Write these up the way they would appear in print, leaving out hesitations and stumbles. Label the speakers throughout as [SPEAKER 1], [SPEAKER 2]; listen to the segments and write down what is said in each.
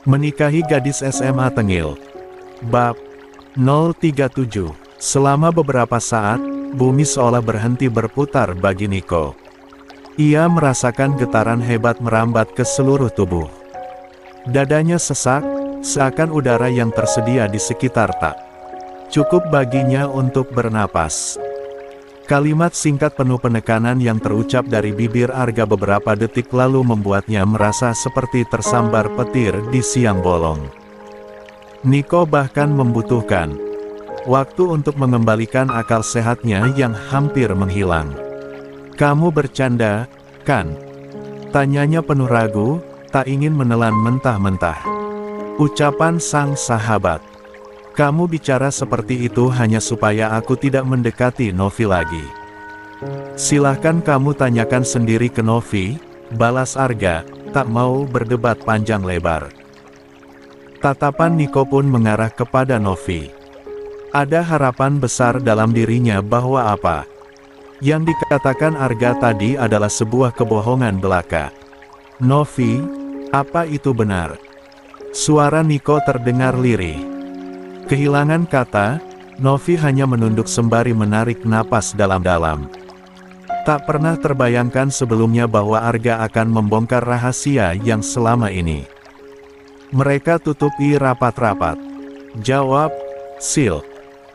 [SPEAKER 1] Menikahi gadis SMA Tengil. Bab 037. Selama beberapa saat, bumi seolah berhenti berputar bagi Nico. Ia merasakan getaran hebat merambat ke seluruh tubuh. Dadanya sesak, seakan udara yang tersedia di sekitar tak cukup baginya untuk bernapas. Kalimat singkat penuh penekanan yang terucap dari bibir Arga beberapa detik lalu membuatnya merasa seperti tersambar petir di siang bolong. Nico bahkan membutuhkan waktu untuk mengembalikan akal sehatnya yang hampir menghilang. "Kamu bercanda, kan?" tanyanya penuh ragu, tak ingin menelan mentah-mentah. Ucapan sang sahabat. "Kamu bicara seperti itu hanya supaya aku tidak mendekati Novi lagi." "Silahkan kamu tanyakan sendiri ke Novi," balas Arga, tak mau berdebat panjang lebar. Tatapan Nico pun mengarah kepada Novi. Ada harapan besar dalam dirinya bahwa apa yang dikatakan Arga tadi adalah sebuah kebohongan belaka. "Novi, apa itu benar?" Suara Nico terdengar lirih. Kehilangan kata, Novi hanya menunduk sembari menarik napas dalam-dalam. Tak pernah terbayangkan sebelumnya bahwa Arga akan membongkar rahasia yang selama ini mereka tutupi rapat-rapat. "Jawab, Sil,"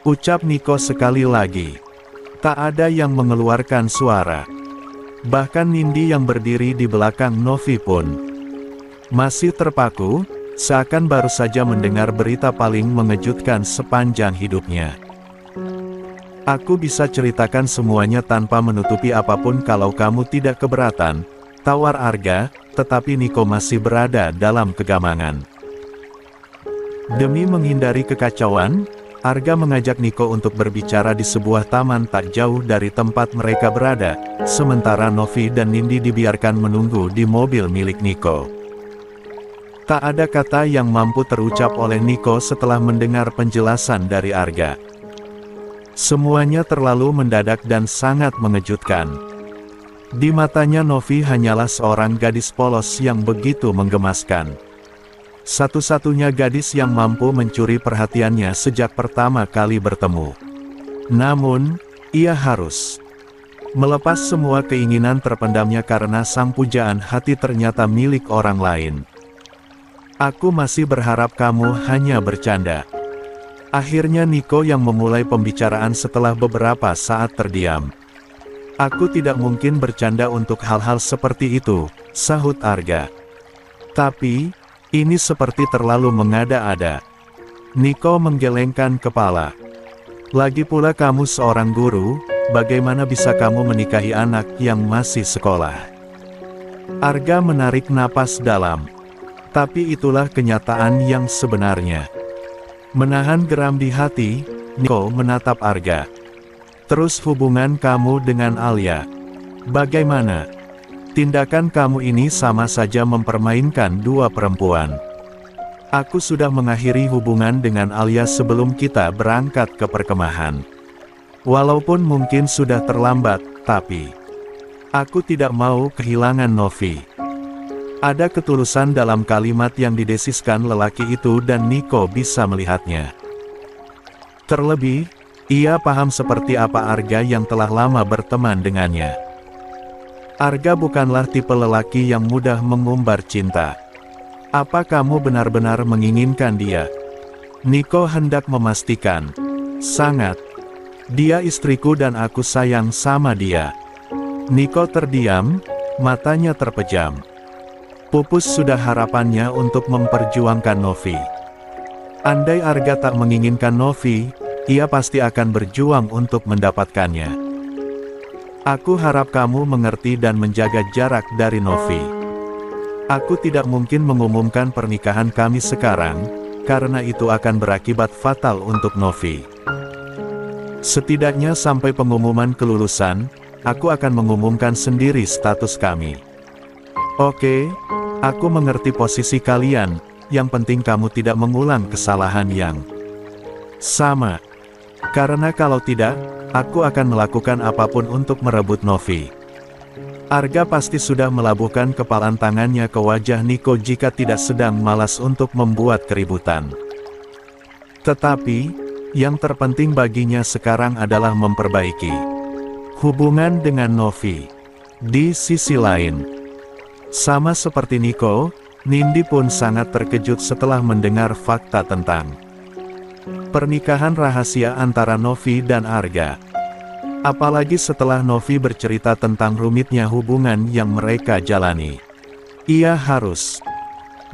[SPEAKER 1] ucap Nico sekali lagi. Tak ada yang mengeluarkan suara. Bahkan Nindi yang berdiri di belakang Novi pun masih terpaku, seakan baru saja mendengar berita paling mengejutkan sepanjang hidupnya. "Aku bisa ceritakan semuanya tanpa menutupi apapun kalau kamu tidak keberatan," tawar Arga, tetapi Nico masih berada dalam kegamangan. Demi menghindari kekacauan, Arga mengajak Nico untuk berbicara di sebuah taman tak jauh dari tempat mereka berada, sementara Novi dan Nindi dibiarkan menunggu di mobil milik Nico. Tak ada kata yang mampu terucap oleh Nico setelah mendengar penjelasan dari Arga. Semuanya terlalu mendadak dan sangat mengejutkan. Di matanya Novi hanyalah seorang gadis polos yang begitu menggemaskan. Satu-satunya gadis yang mampu mencuri perhatiannya sejak pertama kali bertemu. Namun, ia harus melepas semua keinginan terpendamnya karena sang pujaan hati ternyata milik orang lain. "Aku masih berharap kamu hanya bercanda." Akhirnya Nico yang memulai pembicaraan setelah beberapa saat terdiam. "Aku tidak mungkin bercanda untuk hal-hal seperti itu," sahut Arga. "Tapi, ini seperti terlalu mengada-ada." Nico menggelengkan kepala. "Lagi pula kamu seorang guru, bagaimana bisa kamu menikahi anak yang masih sekolah?" Arga menarik napas dalam. Tapi itulah kenyataan yang sebenarnya. Menahan geram di hati, Nico menatap Arga. "Terus hubungan kamu dengan Alia. Bagaimana? Tindakan kamu ini sama saja mempermainkan dua perempuan." "Aku sudah mengakhiri hubungan dengan Alia sebelum kita berangkat ke perkemahan. Walaupun mungkin sudah terlambat, tapi aku tidak mau kehilangan Novi." Ada ketulusan dalam kalimat yang didesiskan lelaki itu dan Nico bisa melihatnya. Terlebih, ia paham seperti apa Arga yang telah lama berteman dengannya. Arga bukanlah tipe lelaki yang mudah mengumbar cinta. "Apa kamu benar-benar menginginkan dia?" Nico hendak memastikan. "Sangat. Dia istriku dan aku sayang sama dia." Nico terdiam, matanya terpejam. Pupus sudah harapannya untuk memperjuangkan Novi. Andai Arga tak menginginkan Novi, ia pasti akan berjuang untuk mendapatkannya. "Aku harap kamu mengerti dan menjaga jarak dari Novi. Aku tidak mungkin mengumumkan pernikahan kami sekarang, karena itu akan berakibat fatal untuk Novi. Setidaknya sampai pengumuman kelulusan, aku akan mengumumkan sendiri status kami." "Oke, aku mengerti posisi kalian, yang penting kamu tidak mengulang kesalahan yang sama. Karena kalau tidak, aku akan melakukan apapun untuk merebut Novi." Arga pasti sudah melabuhkan kepalan tangannya ke wajah Nico jika tidak sedang malas untuk membuat keributan. Tetapi, yang terpenting baginya sekarang adalah memperbaiki hubungan dengan Novi. Di sisi lain, sama seperti Nico, Nindi pun sangat terkejut setelah mendengar fakta tentang pernikahan rahasia antara Novi dan Arga. Apalagi setelah Novi bercerita tentang rumitnya hubungan yang mereka jalani. Ia harus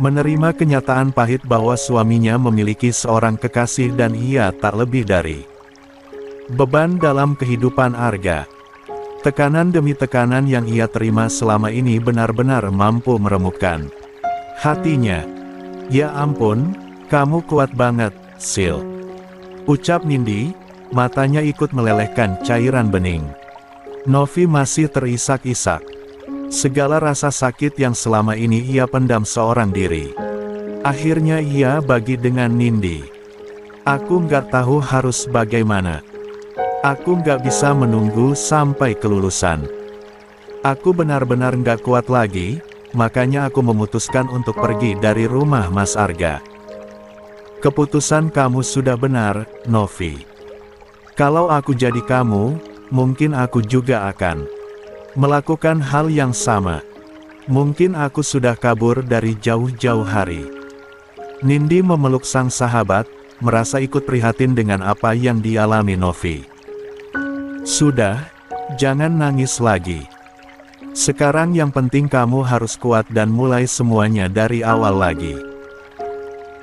[SPEAKER 1] menerima kenyataan pahit bahwa suaminya memiliki seorang kekasih dan ia tak lebih dari beban dalam kehidupan Arga. Tekanan demi tekanan yang ia terima selama ini benar-benar mampu meremukkan hatinya. Ya ampun, kamu kuat banget, Sil. Ucap Nindi, matanya ikut melelehkan cairan bening. Novi masih terisak-isak. Segala rasa sakit yang selama ini ia pendam seorang diri. Akhirnya ia bagi dengan Nindi. Aku nggak tahu harus bagaimana. Aku nggak bisa menunggu sampai kelulusan. Aku benar-benar nggak kuat lagi, makanya aku memutuskan untuk pergi dari rumah Mas Arga. Keputusan kamu sudah benar, Novi. Kalau aku jadi kamu, mungkin aku juga akan melakukan hal yang sama. Mungkin aku sudah kabur dari jauh-jauh hari. Nindi memeluk sang sahabat, merasa ikut prihatin dengan apa yang dialami Novi. Sudah, jangan nangis lagi. Sekarang yang penting kamu harus kuat dan mulai semuanya dari awal lagi.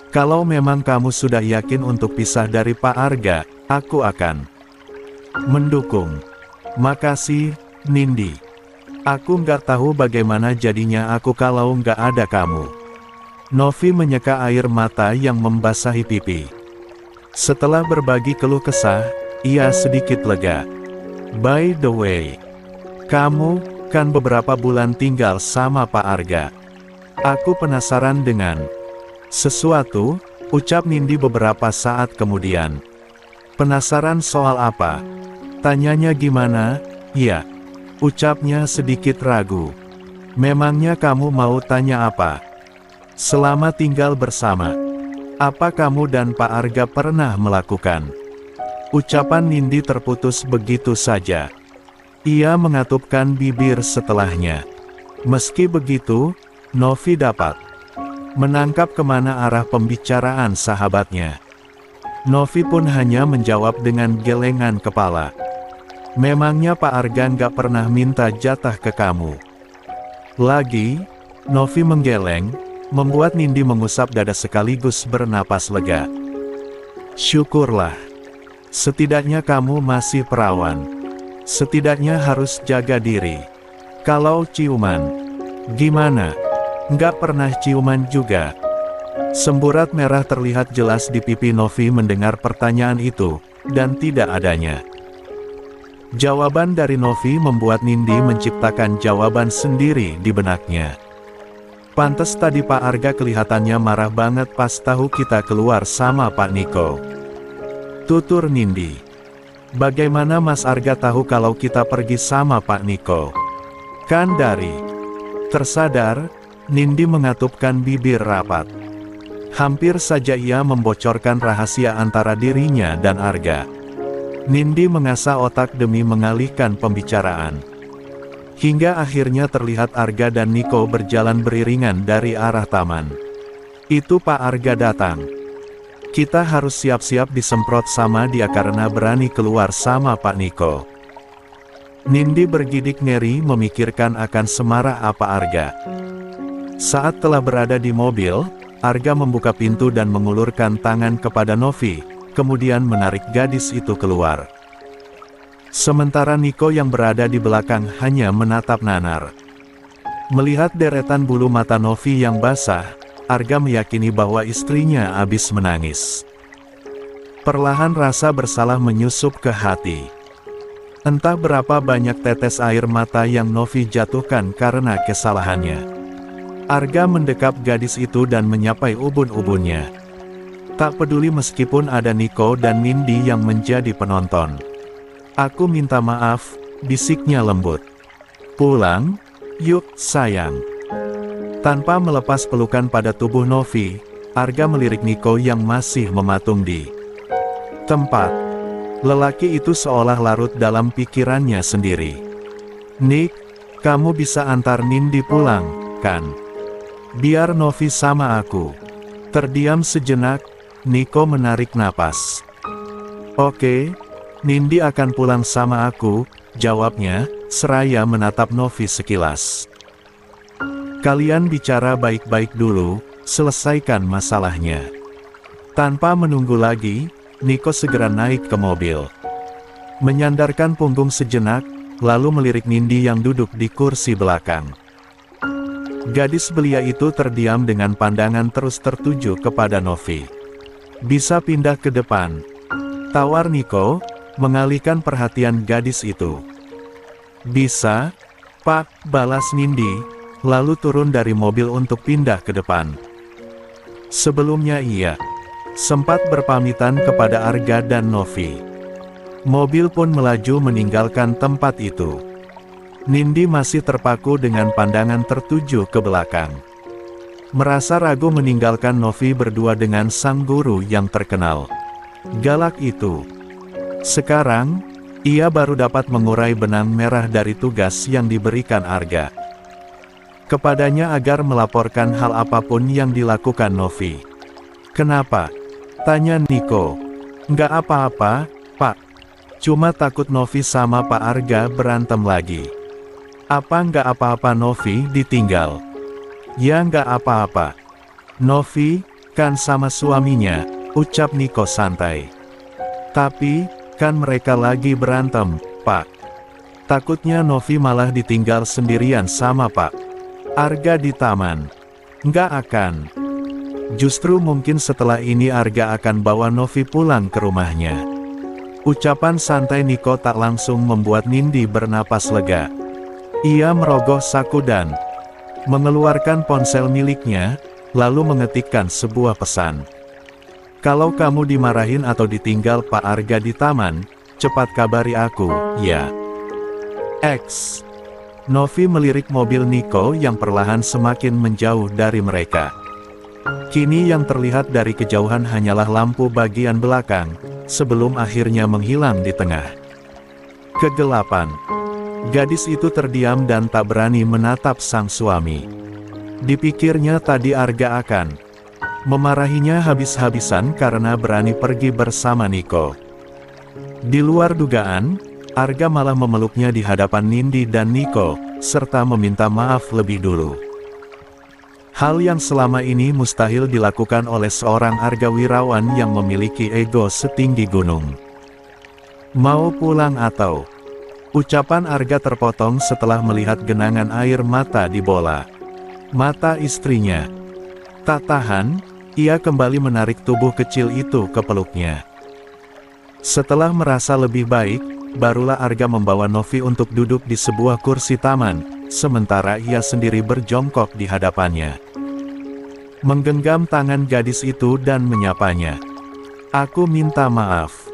[SPEAKER 1] Kalau memang kamu sudah yakin untuk pisah dari Pak Arga, aku akan mendukung. Makasih, Nindi. Aku nggak tahu bagaimana jadinya aku kalau nggak ada kamu. Novi menyeka air mata yang membasahi pipi. Setelah berbagi keluh kesah, ia sedikit lega. By the way, kamu kan beberapa bulan tinggal sama Pak Arga. Aku penasaran dengan sesuatu, ucap Nindi beberapa saat kemudian. Penasaran soal apa? Tanyanya gimana? Ya, ucapnya sedikit ragu. Memangnya kamu mau tanya apa? Selama tinggal bersama, apa kamu dan Pak Arga pernah melakukan? Ucapan Nindi terputus begitu saja. Ia mengatupkan bibir setelahnya. Meski begitu, Novi dapat menangkap kemana arah pembicaraan sahabatnya. Novi pun hanya menjawab dengan gelengan kepala. Memangnya Pak Arga nggak pernah minta jatah ke kamu? Lagi, Novi menggeleng, membuat Nindi mengusap dada sekaligus bernapas lega. Syukurlah. Setidaknya kamu masih perawan. Setidaknya harus jaga diri. Kalau ciuman, gimana? Nggak pernah ciuman juga. Semburat merah terlihat jelas di pipi Novi mendengar pertanyaan itu, dan tidak adanya jawaban dari Novi membuat Nindi menciptakan jawaban sendiri di benaknya. Pantes tadi Pak Arga kelihatannya marah banget pas tahu kita keluar sama Pak Niko. Tutur Nindi. Bagaimana Mas Arga tahu kalau kita pergi sama Pak Niko? Kan dari tersadar, Nindi mengatupkan bibir rapat. Hampir saja ia membocorkan rahasia antara dirinya dan Arga. Nindi mengasah otak demi mengalihkan pembicaraan. Hingga akhirnya terlihat Arga dan Niko berjalan beriringan dari arah taman. Itu Pak Arga datang. Kita harus siap-siap disemprot sama dia karena berani keluar sama Pak Niko. Nindi bergidik ngeri memikirkan akan semarah apa Arga. Saat telah berada di mobil, Arga membuka pintu dan mengulurkan tangan kepada Novi, kemudian menarik gadis itu keluar. Sementara Niko yang berada di belakang hanya menatap nanar. Melihat deretan bulu mata Novi yang basah, Arga meyakini bahwa istrinya habis menangis. Perlahan rasa bersalah menyusup ke hati. Entah berapa banyak tetes air mata yang Novi jatuhkan karena kesalahannya. Arga mendekap gadis itu dan menyapai ubun-ubunnya. Tak peduli meskipun ada Niko dan Nindi yang menjadi penonton. Aku minta maaf, bisiknya lembut. Pulang? Yuk, sayang. Tanpa melepas pelukan pada tubuh Novi, Arga melirik Nico yang masih mematung di tempat. Lelaki itu seolah larut dalam pikirannya sendiri. Nick, kamu bisa antar Nindi pulang, kan? Biar Novi sama aku. Terdiam sejenak, Nico menarik napas. Oke, Nindi akan pulang sama aku, jawabnya, seraya menatap Novi sekilas. Kalian bicara baik-baik dulu, selesaikan masalahnya. Tanpa menunggu lagi, Nico segera naik ke mobil. Menyandarkan punggung sejenak, lalu melirik Nindi yang duduk di kursi belakang. Gadis belia itu terdiam dengan pandangan terus tertuju kepada Novi. Bisa pindah ke depan? Tawar Nico, mengalihkan perhatian gadis itu. Bisa, Pak, balas Nindi, lalu turun dari mobil untuk pindah ke depan. Sebelumnya ia sempat berpamitan kepada Arga dan Novi. Mobil pun melaju meninggalkan tempat itu. Nindi masih terpaku dengan pandangan tertuju ke belakang. Merasa ragu meninggalkan Novi berdua dengan sang guru yang terkenal galak itu. Sekarang, ia baru dapat mengurai benang merah dari tugas yang diberikan Arga kepadanya agar melaporkan hal apapun yang dilakukan Novi. Kenapa? Tanya Nico. Nggak apa-apa, Pak. Cuma takut Novi sama Pak Arga berantem lagi. Apa nggak apa-apa Novi ditinggal? Ya nggak apa-apa. Novi, kan sama suaminya, ucap Nico santai. Tapi, kan mereka lagi berantem, Pak. Takutnya Novi malah ditinggal sendirian sama Pak Arga di taman. Nggak akan. Justru mungkin setelah ini Arga akan bawa Novi pulang ke rumahnya. Ucapan santai Nico tak langsung membuat Nindi bernapas lega. Ia merogoh saku dan mengeluarkan ponsel miliknya, lalu mengetikkan sebuah pesan. Kalau kamu dimarahin atau ditinggal Pak Arga di taman, cepat kabari aku, ya. X. Novi melirik mobil Nico yang perlahan semakin menjauh dari mereka. Kini yang terlihat dari kejauhan hanyalah lampu bagian belakang, sebelum akhirnya menghilang di tengah kegelapan. Gadis itu terdiam dan tak berani menatap sang suami. Dipikirnya tadi Arga akan memarahinya habis-habisan karena berani pergi bersama Nico. Di luar dugaan, Arga malah memeluknya di hadapan Nindi dan Nico, serta meminta maaf lebih dulu. Hal yang selama ini mustahil dilakukan oleh seorang argawirawan yang memiliki ego setinggi gunung. Mau pulang atau? Ucapan Arga terpotong setelah melihat genangan air mata di bola mata istrinya. Tak tahan, ia kembali menarik tubuh kecil itu ke peluknya. Setelah merasa lebih baik, barulah Arga membawa Novi untuk duduk di sebuah kursi taman, sementara ia sendiri berjongkok di hadapannya. Menggenggam tangan gadis itu dan menyapanya. Aku minta maaf.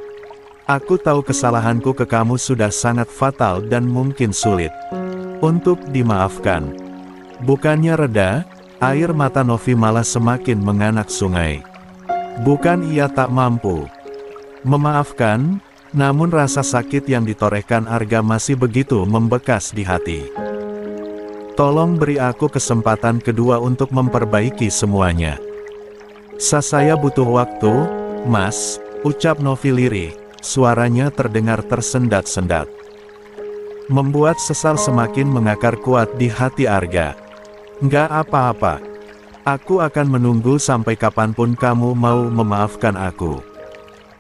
[SPEAKER 1] Aku tahu kesalahanku ke kamu sudah sangat fatal dan mungkin sulit untuk dimaafkan. Bukannya reda, air mata Novi malah semakin menganak sungai. Bukan ia tak mampu memaafkan, namun rasa sakit yang ditorehkan Arga masih begitu membekas di hati. Tolong beri aku kesempatan kedua untuk memperbaiki semuanya. Saya butuh waktu, Mas, ucap Novi lirih, suaranya terdengar tersendat-sendat. Membuat sesal semakin mengakar kuat di hati Arga. Nggak apa-apa. Aku akan menunggu sampai kapanpun kamu mau memaafkan aku.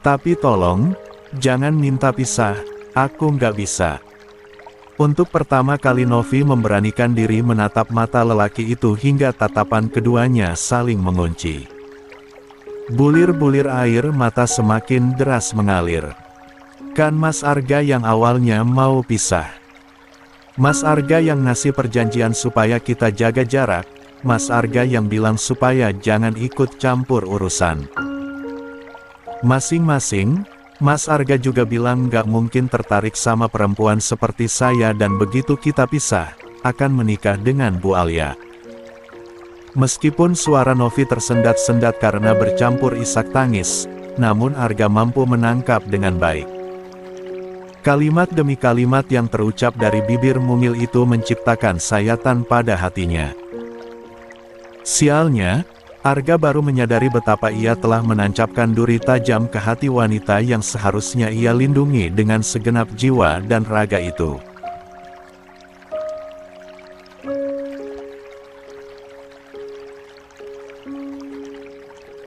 [SPEAKER 1] Tapi tolong, jangan minta pisah, aku nggak bisa. Untuk pertama kali Novi memberanikan diri menatap mata lelaki itu hingga tatapan keduanya saling mengunci. Bulir-bulir air mata semakin deras mengalir. Kan Mas Arga yang awalnya mau pisah. Mas Arga yang ngasih perjanjian supaya kita jaga jarak, Mas Arga yang bilang supaya jangan ikut campur urusan masing-masing, Mas Arga juga bilang nggak mungkin tertarik sama perempuan seperti saya dan begitu kita pisah, akan menikah dengan Bu Alia. Meskipun suara Novi tersendat-sendat karena bercampur isak tangis, namun Arga mampu menangkap dengan baik. Kalimat demi kalimat yang terucap dari bibir mungil itu menciptakan sayatan pada hatinya. Sialnya, Arga baru menyadari betapa ia telah menancapkan duri tajam ke hati wanita yang seharusnya ia lindungi dengan segenap jiwa dan raga itu.